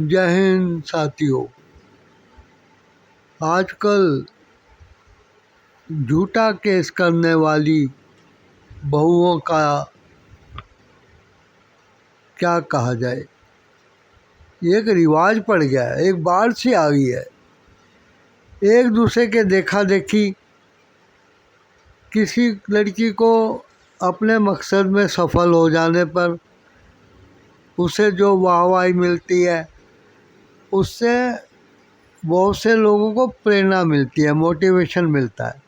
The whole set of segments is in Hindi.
जय हिंद साथियों। आजकल झूठा केस करने वाली बहुओं का क्या कहा जाए, एक रिवाज पड़ गया है, एक बाढ़ सी आ गई है। एक दूसरे के देखा देखी किसी लड़की को अपने मकसद में सफल हो जाने पर उसे जो वाहवाही मिलती है, उससे बहुत से लोगों को प्रेरणा मिलती है, मोटिवेशन मिलता है।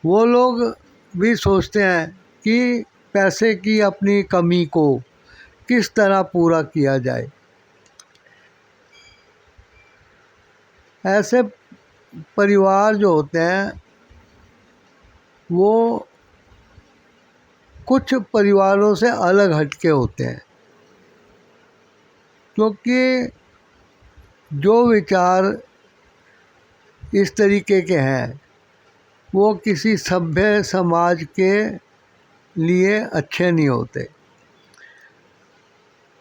वो लोग भी सोचते हैं कि पैसे की अपनी कमी को किस तरह पूरा किया जाए। ऐसे परिवार जो होते हैं वो कुछ परिवारों से अलग हटके होते हैं, क्योंकि जो विचार इस तरीके के हैं वो किसी सभ्य समाज के लिए अच्छे नहीं होते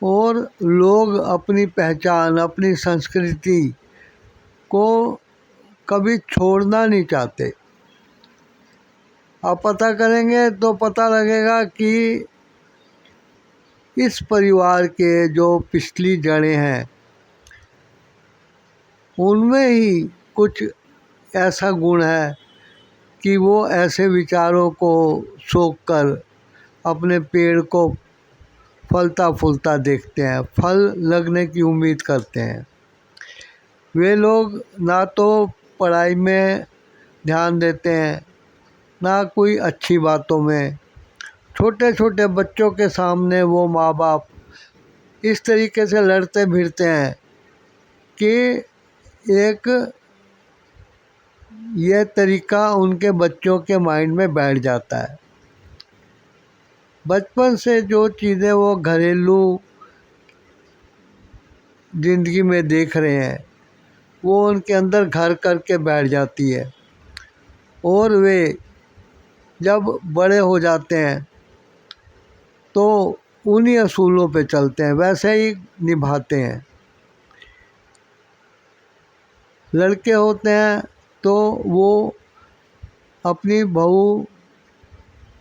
और लोग अपनी पहचान, अपनी संस्कृति को कभी छोड़ना नहीं चाहते। आप पता करेंगे तो पता लगेगा कि इस परिवार के जो पिछली जड़ें हैं उनमें ही कुछ ऐसा गुण है कि वो ऐसे विचारों को सोख कर अपने पेड़ को फलता फूलता देखते हैं, फल लगने की उम्मीद करते हैं। वे लोग ना तो पढ़ाई में ध्यान देते हैं, ना कोई अच्छी बातों में। छोटे छोटे बच्चों के सामने वो माँ बाप इस तरीके से लड़ते भिड़ते हैं कि एक ये तरीका उनके बच्चों के माइंड में बैठ जाता है। बचपन से जो चीज़ें वो घरेलू ज़िंदगी में देख रहे हैं वो उनके अंदर घर करके बैठ जाती है और वे जब बड़े हो जाते हैं तो उन्हीं असूलों पे चलते हैं, वैसे ही निभाते हैं। लड़के होते हैं तो वो अपनी बहू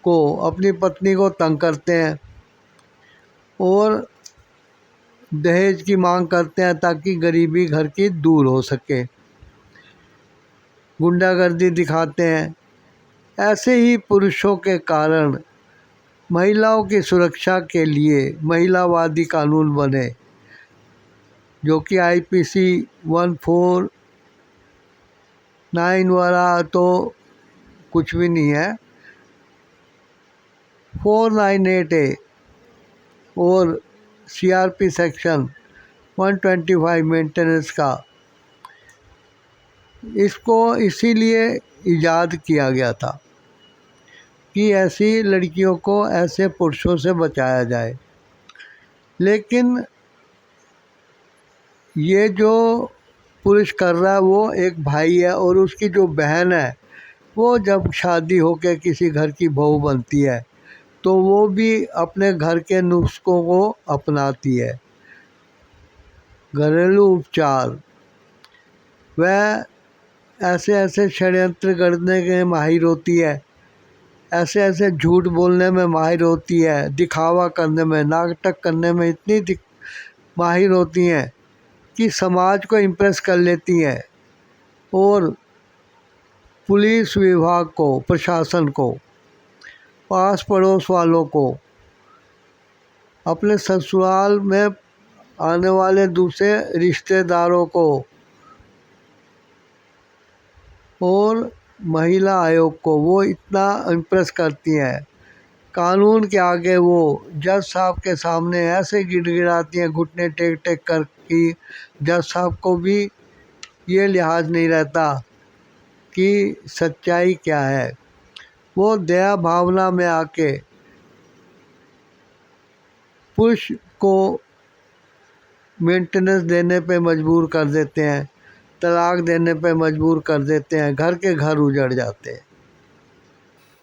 को, अपनी पत्नी को तंग करते हैं और दहेज की मांग करते हैं ताकि गरीबी घर की दूर हो सके। गुंडागर्दी दिखाते हैं। ऐसे ही पुरुषों के कारण महिलाओं की सुरक्षा के लिए महिलावादी कानून बने, जो कि IPC 149 वाला तो कुछ भी नहीं है, 498A और CRP सेक्शन 125 मेंटेनेंस का, इसको इसीलिए ईजाद किया गया था कि ऐसी लड़कियों को ऐसे पुरुषों से बचाया जाए। लेकिन ये जो पुरुष कर रहा है वो एक भाई है और उसकी जो बहन है वो जब शादी होकर किसी घर की बहू बनती है तो वो भी अपने घर के नुस्खों को अपनाती है। घरेलू उपचार, वह ऐसे ऐसे षड्यंत्र करने के माहिर होती है, ऐसे ऐसे झूठ बोलने में माहिर होती है, दिखावा करने में, नाटक करने में इतनी माहिर होती हैं कि समाज को इम्प्रेस कर लेती हैं और पुलिस विभाग को, प्रशासन को, पास पड़ोस वालों को, अपने ससुराल में आने वाले दूसरे रिश्तेदारों को और महिला आयोग को वो इतना इम्प्रेस करती हैं। कानून के आगे वो जज साहब के सामने ऐसे गिड़गिड़ाती हैं, घुटने टेक टेक कर, कि जज साहब को भी ये लिहाज नहीं रहता कि सच्चाई क्या है। वो दया भावना में आके पुरुष को मेंटेनेंस देने पे मजबूर कर देते हैं, तलाक देने पे मजबूर कर देते हैं, घर के घर उजड़ जाते हैं।